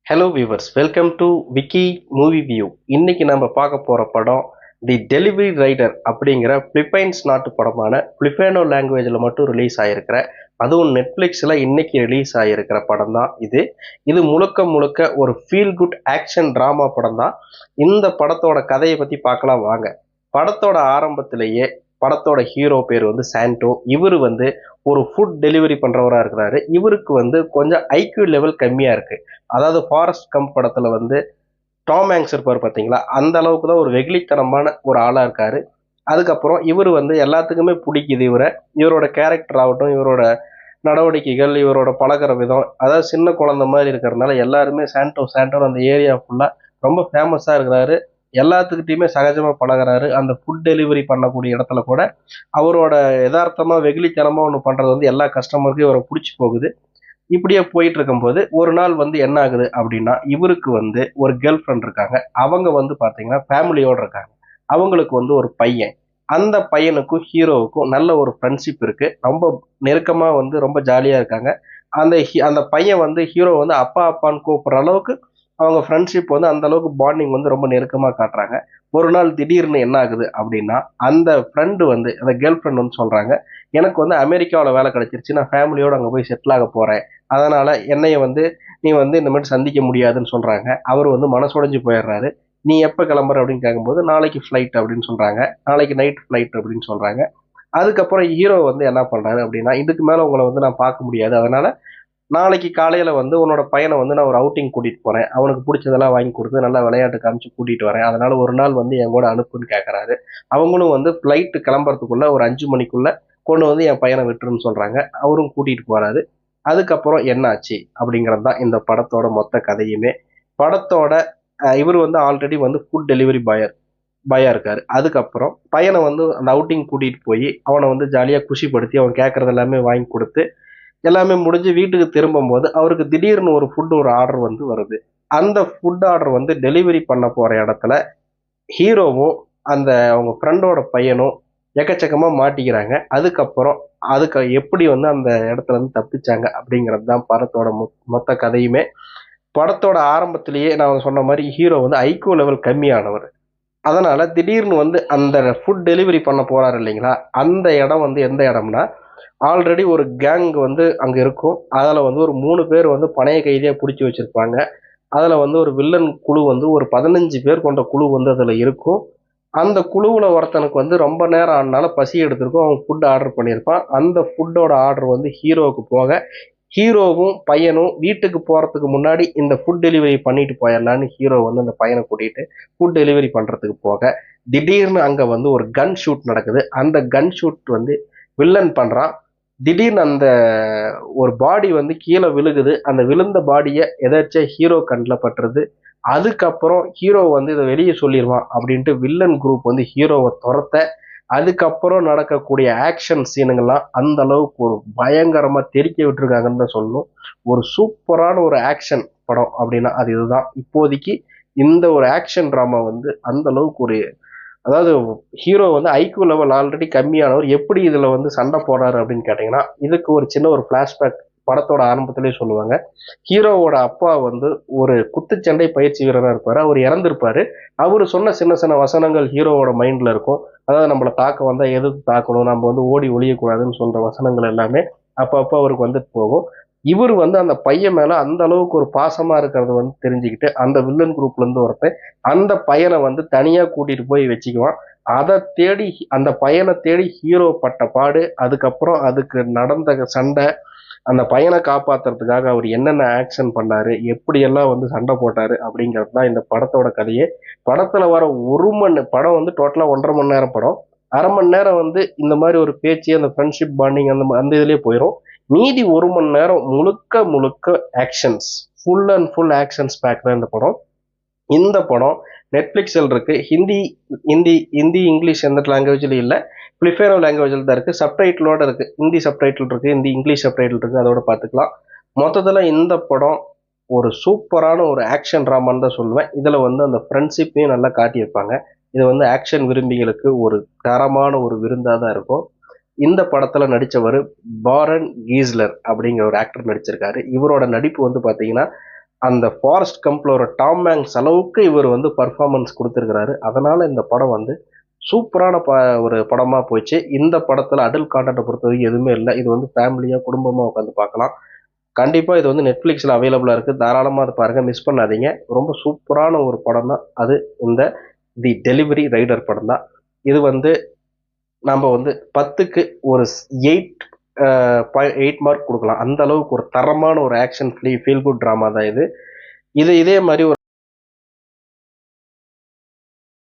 Hello viewers, welcome to Vicky movie view. இன்னைக்கு நம்ம பார்க்க போகிற படம் தி டெலிவரி ரைடர் அப்படிங்கிற பிலிப்பைன்ஸ் நாட்டு படமான பிலிப்பைனோ லாங்குவேஜில் மட்டும் ரிலீஸ் ஆகிருக்கிற, அதுவும் நெட்ஃப்ளிக்ஸில் இன்னைக்கு ரிலீஸ் ஆகிருக்கிற படம் தான் இது. இது முழுக்க முழுக்க ஒரு ஃபீல் குட் ஆக்ஷன் ட்ராமா படம் தான். இந்த படத்தோட கதையை பற்றி பார்க்கலாம் வாங்க. படத்தோட ஆரம்பத்திலேயே படத்தோட ஹீரோ பேர் வந்து சாண்டோ. இவர் வந்து ஒரு ஃபுட் டெலிவரி பண்ணுறவராக இருக்கிறாரு. இவருக்கு வந்து கொஞ்சம் ஐக்யூ லெவல் கம்மியாக இருக்குது. அதாவது ஃபாரஸ்ட் கம்ப் படத்தில் வந்து டாம் ஹேங்க்ஸ் இருப்பார் பார்த்தீங்களா, அந்த அளவுக்கு தான் ஒரு வெகுளித்தனமான ஒரு ஆளாக இருக்கார். அதுக்கப்புறம் இவர் வந்து எல்லாத்துக்குமே பிடிக்குது இவரை. இவரோட கேரக்டர் ஆகட்டும், இவரோட நடவடிக்கைகள், இவரோட பழகுற விதம், அதாவது சின்ன குழந்தை மாதிரி இருக்கிறதுனால எல்லாருமே சாண்டோ சாண்டோன்னு அந்த ஏரியா ஃபுல்லாக ரொம்ப ஃபேமஸாக இருக்கிறாரு. எல்லாத்துக்கிட்டையுமே சகஜமாக பழகுறாரு. அந்த ஃபுட் டெலிவரி பண்ணக்கூடிய இடத்துல கூட அவரோட யதார்த்தமாக வெகுளித்தனமாக ஒன்று பண்ணுறது வந்து எல்லா கஸ்டமருக்கும் இவரை பிடிச்சி போகுது. இப்படியே போயிட்டு இருக்கும்போது ஒரு நாள் வந்து என்ன ஆகுது அப்படின்னா, இவருக்கு வந்து ஒரு கேர்ள் ஃப்ரெண்ட் இருக்காங்க. அவங்க வந்து பார்த்தீங்கன்னா ஃபேமிலியோடு இருக்காங்க. அவங்களுக்கு வந்து ஒரு பையன். அந்த பையனுக்கும் ஹீரோவுக்கும் நல்ல ஒரு ஃப்ரெண்ட்ஷிப் இருக்கு. ரொம்ப நெருக்கமா வந்து ரொம்ப ஜாலியா இருக்காங்க. அந்த பையன் வந்து ஹீரோ வந்து அப்பா அப்பான்னு கூப்பிடுற அளவுக்கு அவங்க ஃப்ரெண்ட்ஷிப் வந்து அந்த அளவுக்கு பாண்டிங் வந்து ரொம்ப நெருக்கமா காட்டுறாங்க. ஒரு நாள் திடீர்னு என்ன ஆகுது அப்படின்னா, அந்த ஃப்ரெண்டு வந்து அந்த கேர்ள் ஃப்ரெண்ட் வந்து சொல்றாங்க, எனக்கு வந்து அமெரிக்காவில் வேலை கிடைச்சிருச்சு, நான் ஃபேமிலியோடு அங்கே போய் செட்டில் ஆக போறேன், அதனால என்னைய வந்து நீ வந்து இந்த மாதிரி சந்திக்க முடியாதுன்னு சொல்றாங்க. அவர் வந்து மனசுடைஞ்சு போயிடுறாரு. நீ எப்போ கிளம்புற அப்படின்னு கேட்கும்போது, நாளைக்கு ஃப்ளைட் அப்படின்னு சொல்றாங்க. நாளைக்கு நைட் ஃப்ளைட் அப்படின்னு சொல்றாங்க. அதுக்கப்புறம் ஹீரோ வந்து என்ன பண்றாரு அப்படின்னா, இதுக்கு மேல உங்களை வந்து நான் பார்க்க முடியாது, அதனால நாளைக்கு காலையில வந்து உன்னோட பையனை வந்து நான் ஒரு அவுட்டிங் கூட்டிட்டு போறேன், அவனுக்கு பிடிச்சதெல்லாம் வாங்கி கொடுத்து நல்லா விளையாட்டு காமிச்சு கூட்டிட்டு வரேன், அதனால ஒரு நாள் வந்து என் கூட அனுப்புன்னு கேட்கறாரு. அவங்களும் வந்து ஃப்ளைட்டு கிளம்புறதுக்குள்ள ஒரு 5 மணிக்குள்ள கொண்டு வந்து என் பையனை விட்டுருன்னு சொல்றாங்க. அவரும் கூட்டிட்டு போறாரு. அதுக்கப்புறம் என்ன ஆச்சு அப்படிங்கிறது தான் இந்த படத்தோட மொத்த கதையுமே. படத்தோட இவர் வந்து ஆல்ரெடி வந்து ஃபுட் டெலிவரி பாயா இருக்காரு. அதுக்கப்புறம் பையனை வந்து அந்த அவுட்டிங் கூட்டிட்டு போய் அவனை வந்து ஜாலியா குஷிப்படுத்தி அவன் கேட்கறது எல்லாமே வாங்கி கொடுத்து எல்லாமே முடிஞ்சு வீட்டுக்கு திரும்பும்போது அவருக்கு திடீர்னு ஒரு ஆர்டர் வந்து வருது. அந்த ஃபுட் ஆர்டர் வந்து டெலிவரி பண்ண போற இடத்துல ஹீரோவும் அவங்க ஃப்ரெண்டோட பையனும் எக்கச்சக்கமா மாட்டிக்கிறாங்க. அதுக்கப்புறம் அதுக்கு எப்படி வந்து அந்த இடத்துல இருந்து தப்பிச்சாங்க அப்படிங்கிறது தான் படத்தோட மொத்த கதையுமே. படத்தோட ஆரம்பத்திலேயே நான் சொன்ன மாதிரி ஹீரோ வந்து ஐக்யூ லெவல் கம்மியானவர். அதனால திடீர்னு வந்து அந்த ஃபுட் டெலிவரி பண்ண போறாரு இல்லைங்களா, அந்த இடம் வந்து எந்த இடம்னா, ஆல்ரெடி ஒரு கேங் வந்து அங்க இருக்கும். அதுல வந்து ஒரு 3 பேர் வந்து பணைய கைதியா பிடிச்சி வச்சிருப்பாங்க. அதுல வந்து ஒரு வில்லன் குழு வந்து ஒரு 15 பேர் கொண்ட குழு வந்து அதுல இருக்கும். அந்த குழுவுல ஒருத்தனுக்கு வந்து ரொம்ப நேரம் ஆனால பசி எடுத்திருக்கும். அவன் ஃபுட் ஆர்டர் பண்ணியிருப்பான். அந்த ஃபுட்டோட ஆர்டர் வந்து ஹீரோவுக்கு போக, ஹீரோவும் பையனும் வீட்டுக்கு போறதுக்கு முன்னாடி இந்த ஃபுட் டெலிவரி பண்ணிட்டு போயிடலான்னு ஹீரோ வந்து அந்த பையனை கூட்டிட்டு ஃபுட் டெலிவரி பண்றதுக்கு போக, திடீர்னு அங்க வந்து ஒரு கன் ஷூட் நடக்குது. அந்த கன் ஷூட் வந்து வில்லன் பண்றான். திடீர்னு அந்த ஒரு பாடி வந்து கீழே விழுகுது. அந்த விழுந்த பாடியை எதாச்சியா ஹீரோ கண்ணில் பட்டுருது. அதுக்கப்புறம் ஹீரோ வந்து இதை வெளியே சொல்லிடுவான் அப்படின்ட்டு வில்லன் குரூப் வந்து ஹீரோவை துரத்த, அதுக்கப்புறம் நடக்கக்கூடிய ஆக்ஷன் சீனுங்கள்லாம் அந்த அளவுக்கு ஒரு பயங்கரமா தெறிக்க விட்டுருக்காங்கன்னு தான் சொல்லணும். ஒரு சூப்பரான ஒரு ஆக்ஷன் படம் அப்படின்னா அது இதுதான். இப்போதைக்கு இந்த ஒரு ஆக்ஷன் டிராமா வந்து அந்த அளவுக்கு ஒரு, அதாவது ஹீரோ வந்து ஐக்யூ லெவல் ஆல்ரெடி கம்மியானவர் எப்படி இதுல வந்து சண்டை போடுறாரு அப்படின்னு கேட்டீங்கன்னா, இதுக்கு ஒரு சின்ன ஒரு பிளாஷ்பேக் படத்தோட ஆரம்பத்திலே சொல்லுவாங்க. ஹீரோவோட அப்பா வந்து ஒரு குத்துச்சண்டை பயிற்சி வீரராக இருப்பாரு. அவர் இறந்திருப்பாரு. அவரு சொன்ன சின்ன சின்ன வசனங்கள் ஹீரோவோட மைண்ட்ல இருக்கும். அதாவது நம்மளை தாக்க வந்தா எதிர்த்து தாக்கணும், நம்ம வந்து ஓடி ஒளியக்கூடாதுன்னு சொல்ற வசனங்கள் எல்லாமே அப்பப்போ அவருக்கு வந்துட்டு போகும். இவர் வந்து அந்த பையன் மேல அந்த அளவுக்கு ஒரு பாசமா இருக்கிறது வந்து தெரிஞ்சுக்கிட்டு அந்த வில்லன் குரூப்ல இருந்து ஒருத்தன் அந்த பையனை வந்து தனியா கூட்டிட்டு போய் வச்சுக்குவான். அதை தேடி அந்த பையனை தேடி ஹீரோ பட்ட பாடு, அதுக்கப்புறம் அதுக்கு நடந்த சண்டை, அந்த பையனை காப்பாத்துறதுக்காக அவர் என்னென்ன ஆக்ஷன் பண்ணாரு, எப்படியெல்லாம் வந்து சண்டை போட்டாரு அப்படிங்கிறது தான் இந்த படத்தோட கதையே. படத்துல வர படம் வந்து டோட்டலா 1.5 மணி நேரம் படம். 1/2 மணி நேரம் வந்து இந்த மாதிரி ஒரு பேச்சு, அந்த ஃப்ரெண்ட்ஷிப் பாண்டிங் அந்த இதுலயே போயிடும். மீதி 1 மணி நேரம் முழுக்க முழுக்க actions, full and full actions pack தான் இந்த படம். இந்த படம் நெட்ஃப்ளிக்ஸில் இருக்கு. ஹிந்தி ஹிந்தி ஹிந்தி இங்கிலீஷ் எந்த லாங்குவேஜ்லையும் இல்லை, பிலிப்பைனோ லாங்குவேஜில் தான் இருக்கு. சப்டைட்டிலோட இருக்கு. ஹிந்தி சப்டைட்டில் இருக்கு, ஹிந்தி இங்கிலீஷ் சப்டைட்டில் இருக்கு, அதோட பார்த்துக்கலாம். மொத்தத்தில் இந்த படம் ஒரு சூப்பரான ஒரு ஆக்ஷன் ட்ராமான்னு தான் சொல்லுவேன். இதில் வந்து அந்த ஃப்ரெண்ட்ஷிப்பையும் நல்லா காட்டியிருப்பாங்க. இது வந்து ஆக்ஷன் விரும்பிகளுக்கு ஒரு தரமான ஒரு விருந்தாக தான் இருக்கும். இந்த படத்தில் நடித்தவர் பாரன் கீஸ்லர் அப்படிங்கிற ஒரு ஆக்டர் நடிச்சிருக்காரு. இவரோட நடிப்பு வந்து பார்த்தீங்கன்னா அந்த ஃபாரஸ்ட் கம்பில் ஒரு டாம் ஹாங்க்ஸ் அளவுக்கு இவர் வந்து பர்ஃபார்மன்ஸ் கொடுத்துருக்கிறாரு. அதனால் இந்த படம் வந்து சூப்பரான ஒரு படமாக போச்சு. இந்த படத்தில் அடல்ட் கான்டென்ட்டை பொறுத்த வரைக்கும் எதுவுமே இல்லை. இது வந்து ஃபேமிலியாக குடும்பமாக உட்காந்து பார்க்கலாம். கண்டிப்பாக இது வந்து நெட்ஃப்ளிக்ஸில் அவைலபிளாக இருக்குது. தாராளமாக அதை பாருங்கள், மிஸ் பண்ணாதீங்க. ரொம்ப சூப்பரான ஒரு படம் தான் அது. இந்த தி டெலிவரி ரைடர் படம் தான் இது. வந்து நம்ம வந்து 10க்கு ஒரு 8 மார்க் கொடுக்கலாம். அந்த அளவுக்கு ஒரு தரமான ஒரு ஆக்ஷன் ஃபீல் குட் ட்ராமா தான் இது. இதே மாதிரி ஒரு